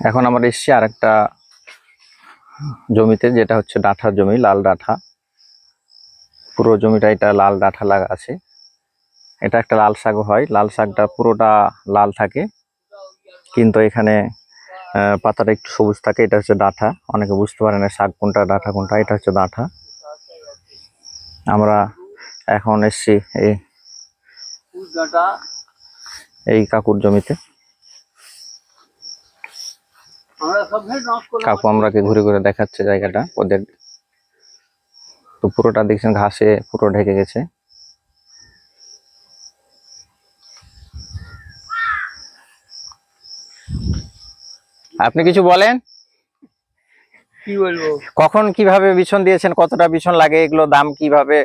এখন আমরা এসেছি আর একটা জমিতে, যেটা হচ্ছে ডাঁঠার জমি, লাল ডাঁঠা। পুরো জমিটা এটা লাল ডাঁঠা লাগা আছে। এটা একটা লাল শাকও হয়, লাল শাকটা পুরোটা লাল থাকে, কিন্তু এখানে পাতাটা একটু সবুজ থাকে। এটা হচ্ছে ডাঁঠা। অনেকে বুঝতে পারে না শাক কোনটা ডাঁঠা কোনটা। এটা হচ্ছে ডাঁঠা। আমরা এখন এসছি এই কাকুর জমিতে। কাকু আমরাকে ঘুরে ঘুরে দেখাচ্ছে জায়গাটা ওদের। তো পুরোটা দেখছেন ঘাসে পুরো ঢেকে গেছে। আপনি কিছু বলেন। কি বলবো, কখন কিভাবে বিছন দিয়েছেন, কতটা বিছন লাগে, এগুলো দাম কিভাবে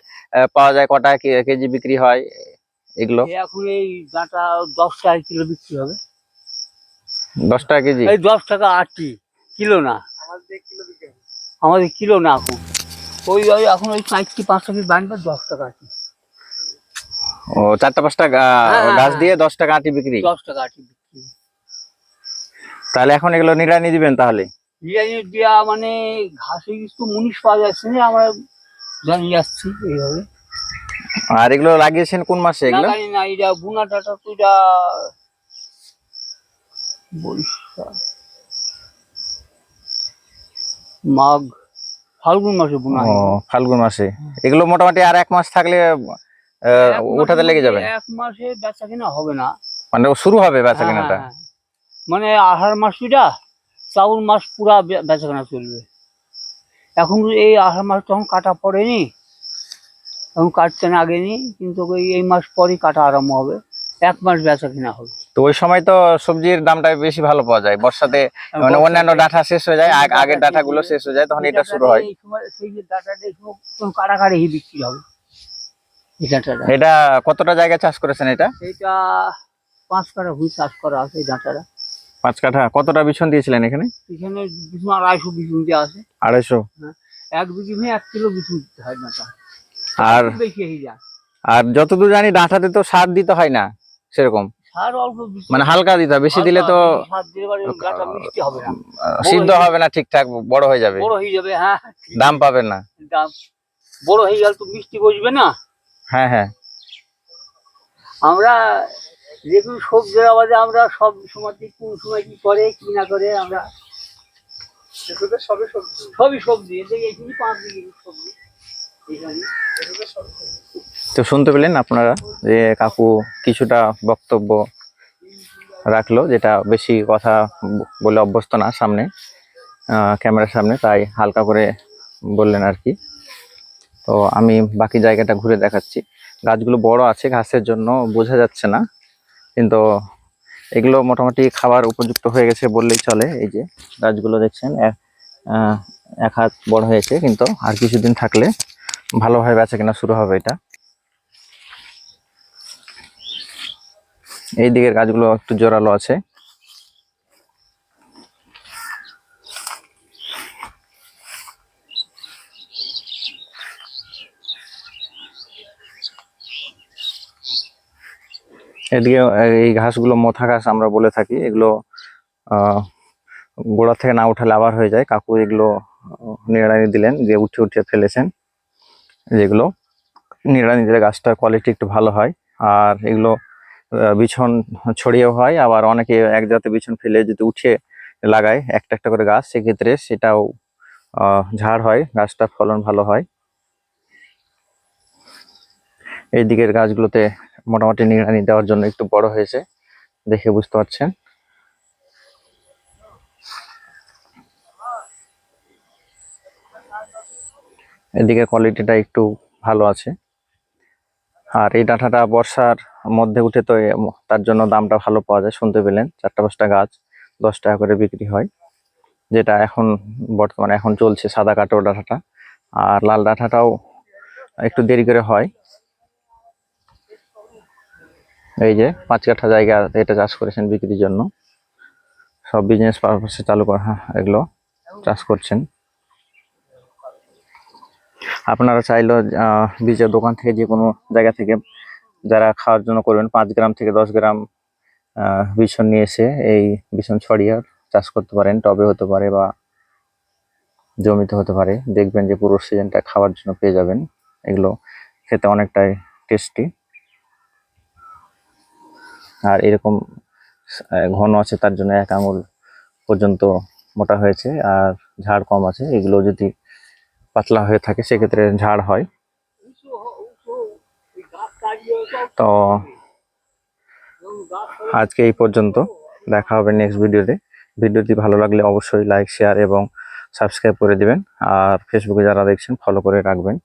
পাওয়া যায়, কটা কেজি বিক্রি হয় এগুলো? এখন এই ডাঁটা 10 টাকা কিলো বিক্রি হবে। 10 টাকা কেজি? এই 10 টাকা আটি, কিলো না, আমাদের কিলো না। এখন এখন ওই 4-5 টাকা বানবে, 10 টাকা আটি। ও 4টা-5টা গাছ দিয়ে 10 টাকা আটি বিক্রি? 10 টাকা আটি বিক্রি। তাহলে এখন এগুলো নিড়ানি দিবেন? তাহলে নিড়ানি দেওয়া মানে ঘাসে কিছু মুনিশ পাওয়া যাচ্ছে না, আমরা জানিয়ে যাচ্ছি এইভাবে। আর এগুলো লাগিয়েছেন কোন মাসে এগুলো? জানি না, এটা বুনা ডাঁটা তো, এটা বৈশাখ মাঘ ফাল্গুন মাসে বোনা হয়। ফাল্গুন মাসে। এগুলো মোটামুটি আর 1 মাস থাকলে উঠাতে লেগে যাবে? 1 মাসে বেচা কিনা হবে না, মানে শুরু হবে বেচা কেনাটা? মানে আষাঢ় মাসটা, শ্রাবণ মাস পুরা বেচা কেনা চলবে। এখন এই আষাঢ় মাস তখন কাটা পড়েনি, এখন কাটতে না আগেনি, কিন্তু এই মাস পরই কাটা আরম্ভ হবে, 1 মাস বেচা কিনা হবে। তো ওই সময় তো সবজির দামটা বেশি ভালো পাওয়া যায় বর্ষাতে, মানে অন্যান্য ডাঁটা শেষ হয়ে যায়, আগের ডাঁটা গুলো শেষ হয়ে যায়, তখন এটা শুরু হয়। এই সময় সেই যে ডাঁটাটা কাটাকাটি বিক্রি হবে। এটা কতটা জায়গা চাষ করেছেন? এটা 5 কাঠা ভুঁই চাষ করা আছে এই ডাঁটাটা। 5 কাঠা। কতটা বিছন দিয়েছিলেন এখানে? এখানে 250 বিছুন দিয়ে আছে। 250? 1 বিঘি 1 কিলো বিছুন দিতে হয় ডাঁটা। আর বেশি হয়ে যায়। আর যতদূর জানি ডাঁটাতে তো সার দিতে হয় না সেরকম, সার অল্প, মানে হালকা দিতে হয়। বেশি দিলে তো সার দিলে ডাঁটা মিষ্টি হবে না, সিদ্ধ হবে না ঠিকঠাক, বড় হয়ে যাবে, বড় হয়ে যাবে। হ্যাঁ, দাম পাবেন না। দাম বড় হয়ে গেল তো মিষ্টি বসবে না। হ্যাঁ হ্যাঁ। আমরা যেগুলো সবজির আবাদে আমরা সব সময় কোন সময় কি করে কি না করে, আমরা সবই সবজি। এখানে 5 বিঘি সবজি। তো শুনতে পেলেন আপনারা যে কাকু কিছুটা বক্তব্য রাখলো, যেটা বেশি কথা বলে অভ্যস্ত না সামনে, ক্যামেরার সামনে, তাই হালকা করে বললেন আর কি। তো আমি বাকি জায়গাটা ঘুরে দেখাচ্ছি। গাছগুলো বড় আছে, ঘাসের জন্য বোঝা যাচ্ছে না, কিন্তু এগুলো মোটামুটি খাবার উপযুক্ত হয়ে গেছে বললেই চলে। এই যে গাছগুলো দেখছেন 1 হাত বড় হয়েছে, কিন্তু আর কিছুদিন থাকলে ভালোভাবে বেচা কেনা শুরু হবে। এটা এই দিকের গাছগুলো একটু জোরালো আছে। এদিকে এই ঘাসগুলো মোথা ঘাস আমরা বলে থাকি। এগুলো গোড়া থেকে না উঠালে আবার হয়ে যায়। কাকু এগুলো নিড়ানি দিলেন, যে উঠে উঠে ফেলেছেন। যেগুলো নিড়ানি দিলে গাছটার কোয়ালিটি একটু ভালো হয়। আর এগুলো বিছন ছড়িয়েও হয়, আবার অনেকে এক জাতে বিছন ফেলে যদি উঠে লাগায় একটা একটা করে গাছ, সেক্ষেত্রে সেটাও ঝাড় হয়, গাছটা ফলন ভালো হয়। এই দিকের গাছগুলোতে মোটামুটি নিড়ানি দেওয়ার জন্য একটু বড় হয়েছে, দেখে বুঝতে পারছেন। এদিকে কোয়ালিটিটা একটু ভালো আছে। আর এই ডাঁটাটা বর্ষার মধ্যে উঠে, তো তার জন্য দামটা ভালো পাওয়া যায়। শুনতে পেলেন 4টা-5টা গাছ 10 টাকা করে বিক্রি হয়, যেটা এখন বর্তমানে এখন চলছে সাদা কাটো ডাঁটাটা। আর লাল ডাঁটাটাও একটু দেরি করে হয়। এই যে 5 কাঠা জায়গা এটা চাষ করেছেন বিক্রির জন্য, সব বিজনেস পারপাসে চালু করা এগুলো চাষ করছেন। আপনারা চাইলেও বীজের দোকান থেকে, যে কোনো জায়গা থেকে যারা খাওয়ার জন্য করবেন, 5 গ্রাম থেকে 10 গ্রাম বিছন নিয়ে এসে এই বিছন ছড়িয়ে চাষ করতে পারেন, টবে হতে পারে বা জমিতে হতে পারে। দেখবেন যে পুরো সিজনটা খাওয়ার জন্য পেয়ে যাবেন। এগুলো খেতে অনেকটাই টেস্টি, আর এরকম ঘন আছে তার জন্য 1 আঙুল পর্যন্ত মোটা হয়েছে, আর ঝাড় কম আছে। এগুলো যদি পাতলা হয়ে থাকে সেক্ষেত্রে ঝাড় হয়। তো আজকে এই পর্যন্ত, দেখা হবে নেক্সট ভিডিওতে। ভিডিওটি ভালো লাগলে অবশ্যই লাইক, শেয়ার এবং সাবস্ক্রাইব করে দিবেন। আর ফেসবুকে যারা দেখছেন ফলো করে রাখবেন।